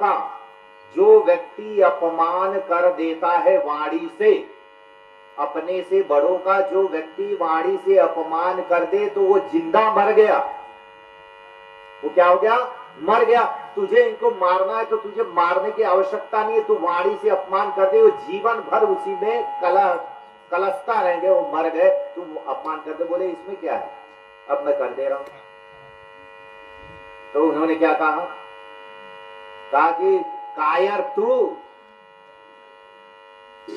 का जो व्यक्ति अपमान कर देता है वाणी से, अपने से बड़ों का जो व्यक्ति वाणी से अपमान कर दे तो वो जिंदा मर गया। वो क्या हो गया? मर गया। तुझे इनको मारना है तो तुझे मारने की आवश्यकता नहीं है, तू वाणी से अपमान कर दे, वो जीवन भर उसी में कलसता रहेंगे। वो मर गए, तू अपमान कर दे। बोले इसमें क्या है, अब मैं कर दे रहा हूं। तो उन्होंने क्या कहा कि कायर तू,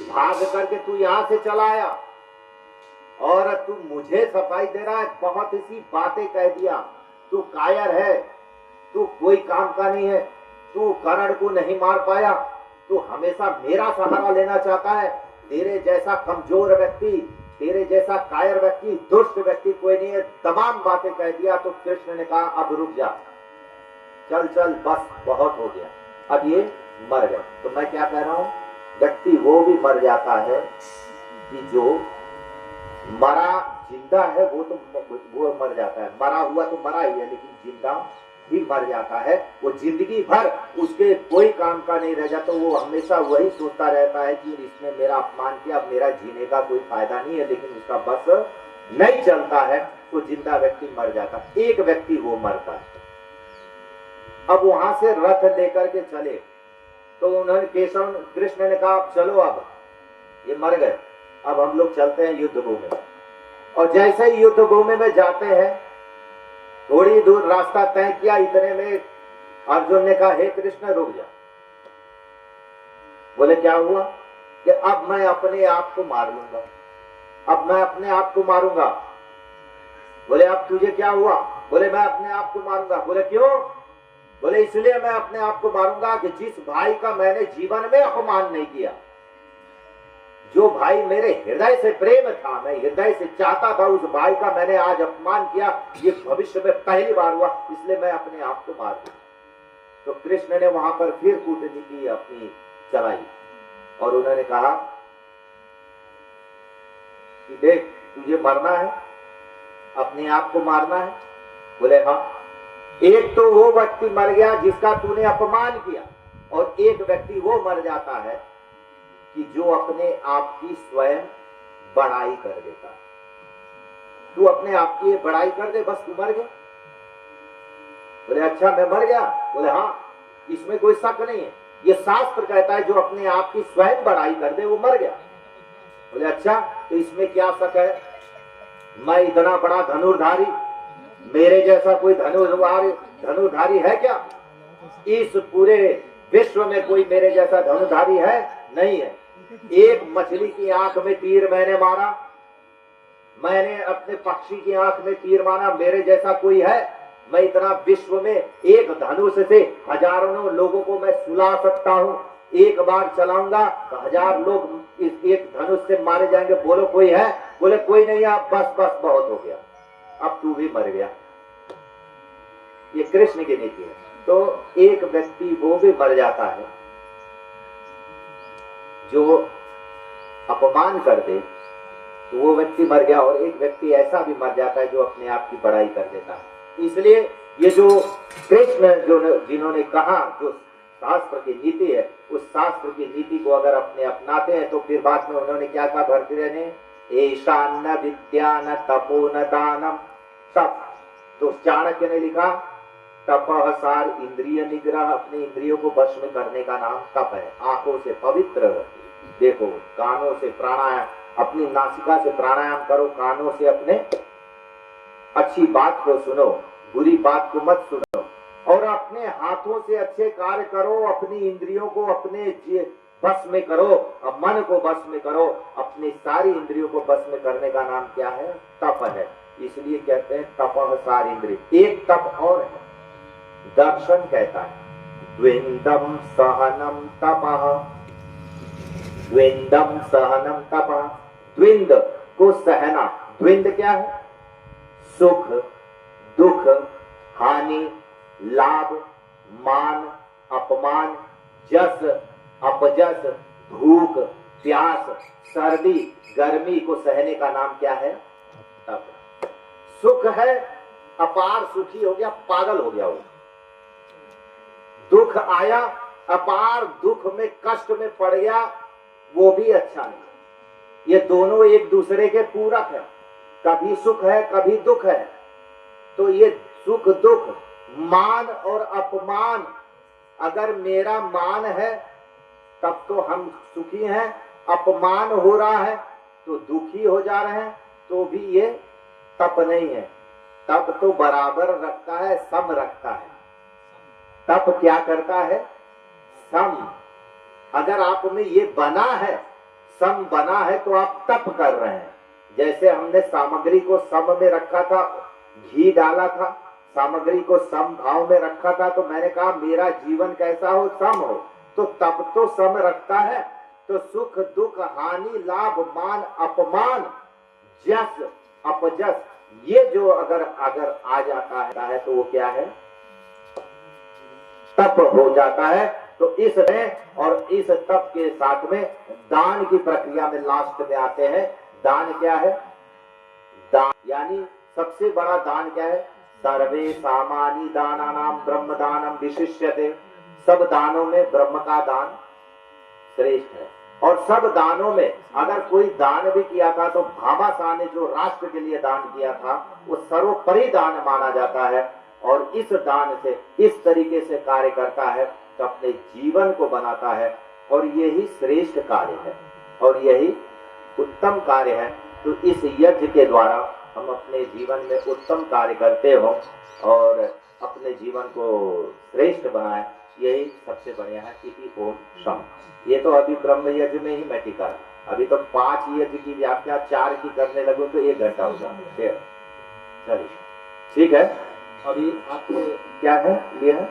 भाग करके तू यहां से चला आया और तू मुझे सफाई दे रहा है, बहुत सी बातें कह दिया। तू कायर है, तू कोई काम का नहीं है, तू कर्ण को नहीं मार पाया, तू हमेशा मेरा सहारा लेना चाहता है। तेरे जैसा कमजोर व्यक्ति, तेरे जैसा कायर व्यक्ति, दुष्ट व्यक्ति कोई नहीं है। तमाम बातें कह दिया। तो कृष्ण ने कहा अब रुक जा, चल चल बस बहुत हो गया, अब ये मर गया। तो मैं क्या कह रहा हूं, व्यक्ति वो भी मर जाता है कि जो मरा जिंदा है, वो मर जाता है। मरा हुआ तो मरा ही है, लेकिन जिंदा भी मर जाता है। वो जिंदगी भर उसके कोई काम का नहीं रह जाता। वो हमेशा वही सोचता रहता है कि इसने मेरा अपमान किया, अब मेरा जीने का कोई फायदा नहीं है, लेकिन उसका बस नहीं चलता है। तो जिंदा व्यक्ति मर जाता है। एक व्यक्ति वो मरता है। अब वहां से रथ लेकर के चले तो उन्होंने केशव कृष्ण ने कहा चलो, अब ये मर गए, अब हम लोग चलते हैं युद्ध भूमि में। और जैसे ही युद्ध भूमि में जाते हैं, थोड़ी दूर रास्ता तय किया, इतने में अर्जुन ने कहा हे कृष्ण रुक जा। बोले क्या हुआ? कि अब मैं अपने आप को मार लूंगा, अब मैं अपने आप को मारूंगा। बोले अब तुझे क्या हुआ? बोले मैं अपने आप को मारूंगा। बोले क्यों? बोले इसलिए मैं अपने आप को मारूंगा कि जिस भाई का मैंने जीवन में अपमान नहीं किया, जो भाई मेरे हृदय से प्रेम था, मैं हृदय से चाहता था, उस भाई का मैंने आज अपमान किया। ये भविष्य में पहली बार हुआ, इसलिए मैं अपने आप को मार दूं। तो कृष्ण ने वहां पर फिर कूटनीति अपनी चलाई और उन्होंने कहा कि देख तुझे मरना है, अपने आप को मारना है। बोले हाँ। एक तो वो व्यक्ति मर गया जिसका तूने अपमान किया, और एक व्यक्ति वो मर जाता है कि जो अपने आप की स्वयं बड़ाई कर देता है। तू अपने आप की बड़ाई कर दे, बस तू मर गया। बोले अच्छा मैं मर गया? बोले हाँ, इसमें कोई शक नहीं है, ये शास्त्र कहता है जो अपने आप की स्वयं बड़ाई कर दे वो मर गया। बोले अच्छा, तो इसमें क्या शक है? मैं इतना बड़ा धनुर्धारी, मेरे जैसा कोई धनुर्धारी है क्या? इस पूरे विश्व में कोई मेरे जैसा धनुर्धारी है? नहीं है। एक मछली की आंख में तीर मैंने मारा, मैंने अपने पक्षी की आंख में तीर मारा, मेरे जैसा कोई है? मैं इतना विश्व में एक धनुष से हजारों लोगों को मैं सुला सकता हूँ। एक बार चलाऊंगा तो 1000 लोग इस एक धनुष से मारे जाएंगे। बोलो कोई है? बोले कोई नहीं है। बस बस बहुत हो गया, अब तू भी मर गया। ये कृष्ण की नीति है। तो एक व्यक्ति वो भी मर जाता है जो अपमान कर दे, तो वो व्यक्ति मर गया। और एक व्यक्ति ऐसा भी मर जाता है जो अपने आप की बड़ाई कर देता है। इसलिए ये जो कृष्ण जिन्होंने कहा, जो शास्त्र की नीति है, उस शास्त्र की नीति को अगर अपने अपनाते हैं तो फिर बाद में उन्होंने क्या कहा भर्तृहरि ने? ऐशान्न विद्या न तपो न दानम तप। तो चाणक्य ने लिखा तपः सार इंद्रिय निग्रह, अपने इंद्रियों को वश में करने का नाम तप है। आंखों से पवित्र देखो, कानों से प्राणायाम, अपनी नासिका से प्राणायाम करो, कानों से अपने अच्छी बात को सुनो, बुरी बात को मत सुनो, और अपने हाथों से अच्छे कार्य करो, अपनी इंद्रियों को अपने बस में करो, मन को बस में करो। अपनी सारी इंद्रियों को बस में करने का नाम क्या है? तप है। इसलिए कहते हैं तपः सार इंद्रिय। एक तप और है, दर्शन कहता है द्विंदम सहनम तपः, द्विंदम सहनम तपः। द्विंद को सहना। द्विंद क्या है? सुख दुख, हानि लाभ, मान अपमान, जस अपजस, भूख प्यास, सर्दी गर्मी को सहने का नाम क्या है? तप। सुख है, अपार सुखी हो गया, पागल हो गया वो। दुख आया अपार दुख में कष्ट में पड़ गया वो भी अच्छा नहीं। ये दोनों एक दूसरे के पूरक है, कभी सुख है कभी दुख है। तो ये सुख दुख, मान और अपमान, अगर मेरा मान है तब तो हम सुखी हैं, अपमान हो रहा है तो दुखी हो जा रहे हैं, तो भी ये तप नहीं है। तप तो बराबर रखता है, सम रखता है। तप क्या करता है? सम। अगर आप में ये बना है, सम बना है, तो आप तप कर रहे हैं। जैसे हमने सामग्री को सम में रखा था, घी डाला था, सामग्री को सम भाव में रखा था, तो मैंने कहा मेरा जीवन कैसा हो? सम हो। तो तप तो सम रखता है। तो सुख दुख हानि लाभ मान अपमान जस अपजस, ये जो अगर आ जाता है तो वो क्या है? तप हो जाता है। तो इसमें और इस तप के साथ में दान की प्रक्रिया में लास्ट में आते हैं। दान क्या है? दान यानी सबसे बड़ा दान क्या है? सर्वे सामानी दानानाम ब्रह्म दानम विशिष्यते। सब दानों में ब्रह्म का दान श्रेष्ठ है। और सब दानों में अगर कोई दान भी किया था तो भामाशाह ने जो राष्ट्र के लिए दान किया था वो सर्वोपरि दान माना जाता है। और इस दान से इस तरीके से कार्य करता है तो अपने जीवन को बनाता है, और यही श्रेष्ठ कार्य है और यही उत्तम कार्य है। तो इस यज्ञ के द्वारा हम अपने जीवन में उत्तम कार्य करते हो और अपने जीवन को श्रेष्ठ बनाए, यही सबसे बढ़िया है। इति ओम शम। ये तो अभी ब्रह्म यज्ञ में ही मैं टिका, अभी तो 5 यज्ञ की व्याख्या 4 की करने लगो तो 1 घंटा हो जाता है। चलिए ठीक है। अभी आपको क्या है? ये है